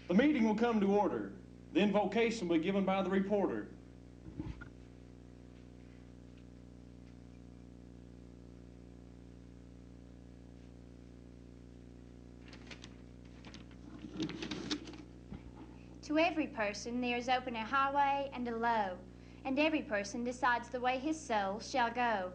The meeting will come to order. The invocation will be given by the reporter. To every person there is open a highway and a low, and every person decides the way his soul shall go.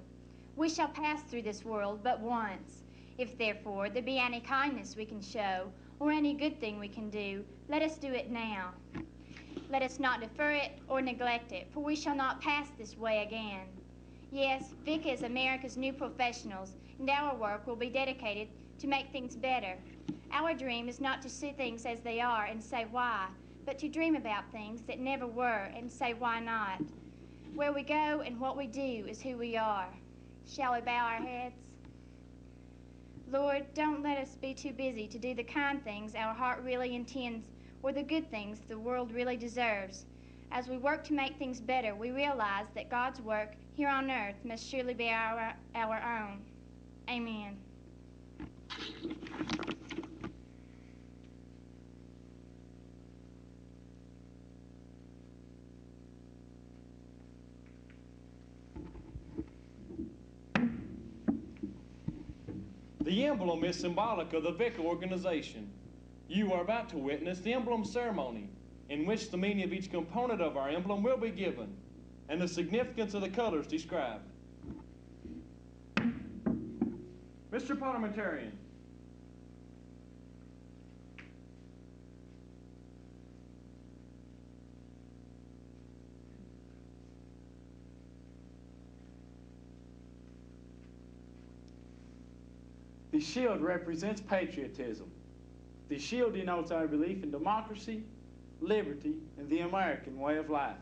We shall pass through this world but once. If therefore there be any kindness we can show, or any good thing we can do, let us do it now. Let us not defer it or neglect it, for we shall not pass this way again. Yes, VICA is America's new professionals, and our work will be dedicated to make things better. Our dream is not to see things as they are and say why, but to dream about things that never were and say why not. Where we go and what we do is who we are. Shall we bow our heads? Lord, don't let us be too busy to do the kind things our heart really intends or the good things the world really deserves. As we work to make things better, we realize that God's work here on earth must surely be our own. Amen. The emblem is symbolic of the VICA organization. You are about to witness the emblem ceremony, in which the meaning of each component of our emblem will be given, and the significance of the colors described. Mr. Parliamentarian. The shield represents patriotism. The shield denotes our belief in democracy, liberty, and the American way of life.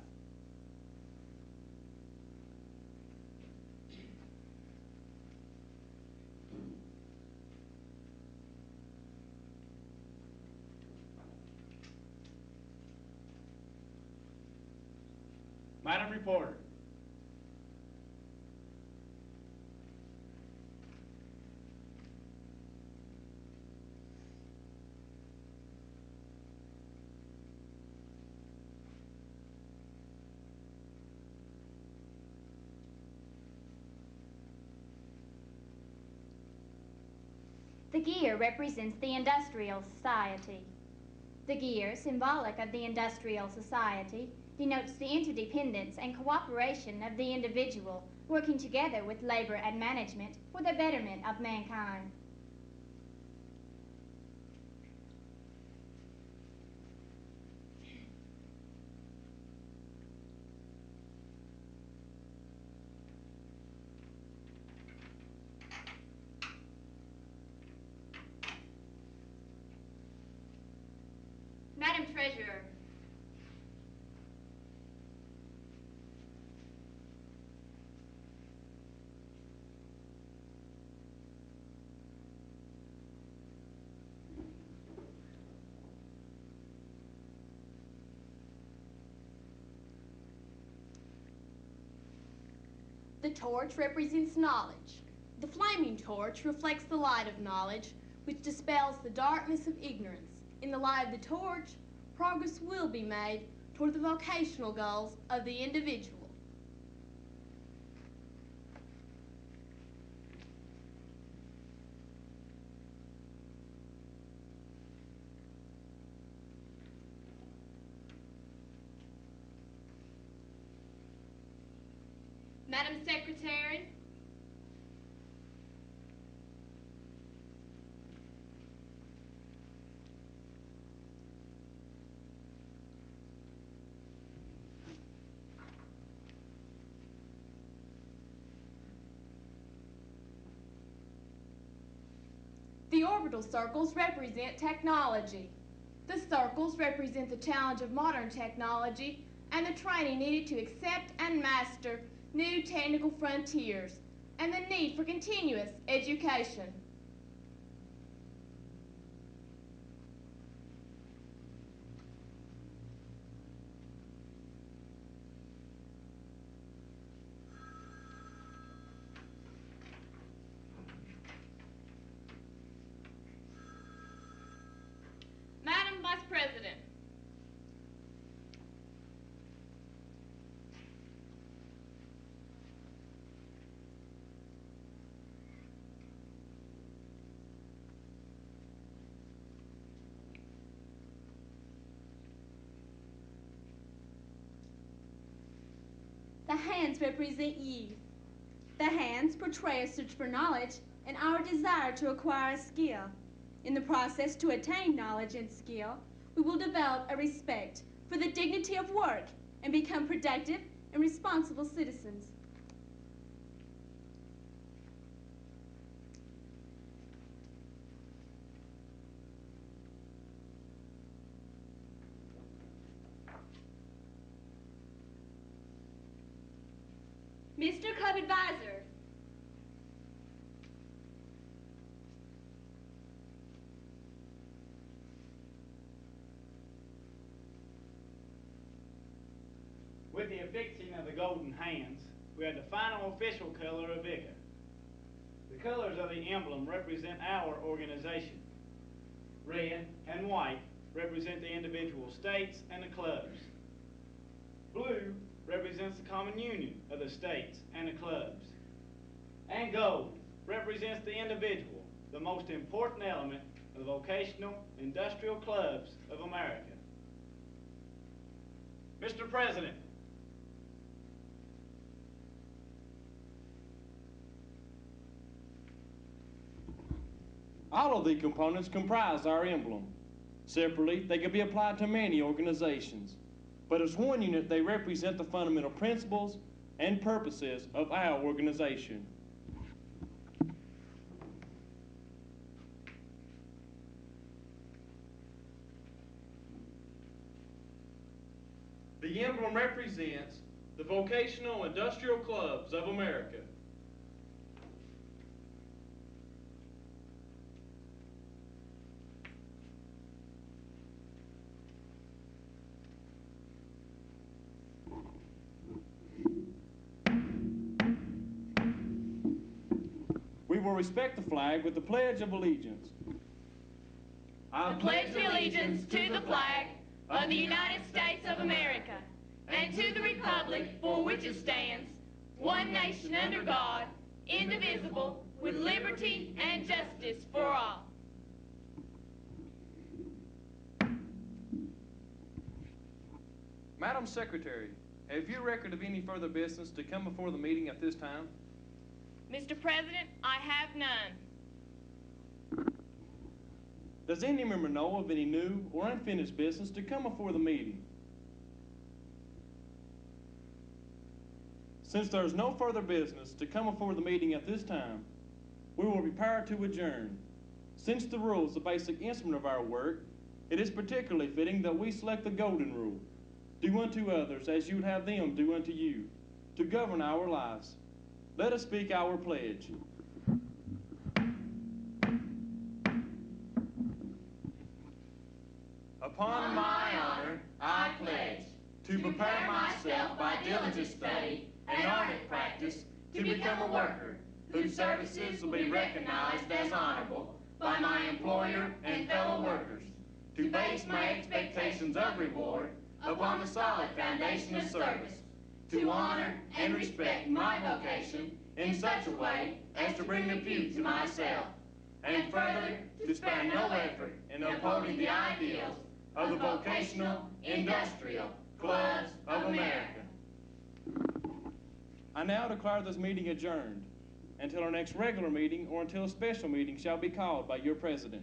Madam Reporter. The gear represents the industrial society. The gear, symbolic of the industrial society, denotes the interdependence and cooperation of the individual working together with labor and management for the betterment of mankind. Madam Treasurer. The torch represents knowledge. The flaming torch reflects the light of knowledge, which dispels the darkness of ignorance. In the light of the torch, progress will be made toward the vocational goals of the individual. Madam Secretary. The orbital circles represent technology. The circles represent the challenge of modern technology and the training needed to accept and master new technical frontiers and the need for continuous education. Vice President. The hands represent youth. The hands portray a search for knowledge and our desire to acquire a skill. In the process to attain knowledge and skill, we will develop a respect for the dignity of work and become productive and responsible citizens. Mr. Club Advisor. With the affixing of the golden hands, we have the final official color of VICA. The colors of the emblem represent our organization. Red and white represent the individual states and the clubs. Blue represents the common union of the states and the clubs. And gold represents the individual, the most important element of the vocational industrial clubs of America. Mr. President, all of the components comprise our emblem. Separately, they can be applied to many organizations. But as one unit, they represent the fundamental principles and purposes of our organization. The emblem represents the vocational industrial clubs of America. We will respect the flag with the Pledge of Allegiance. I pledge allegiance to the flag of the United States of America and to the republic for which it stands, one nation under God, indivisible, with liberty and justice for all. Madam Secretary, have you record of any further business to come before the meeting at this time? Mr. President, I have none. Does any member know of any new or unfinished business to come before the meeting? Since there is no further business to come before the meeting at this time, we will prepare to adjourn. Since the rule is the basic instrument of our work, it is particularly fitting that we select the golden rule. Do unto others as you would have them do unto you, to govern our lives. Let us speak our pledge. Upon my honor, I pledge to prepare myself by diligent study and ardent practice to become a worker whose services will be recognized as honorable by my employer and fellow workers, to base my expectations of reward upon the solid foundation of service, to honor and respect my vocation in such a way as to bring the few to myself, and further to spare no effort in upholding the ideals of the vocational industrial clubs of America. I now declare this meeting adjourned until our next regular meeting or until a special meeting shall be called by your president.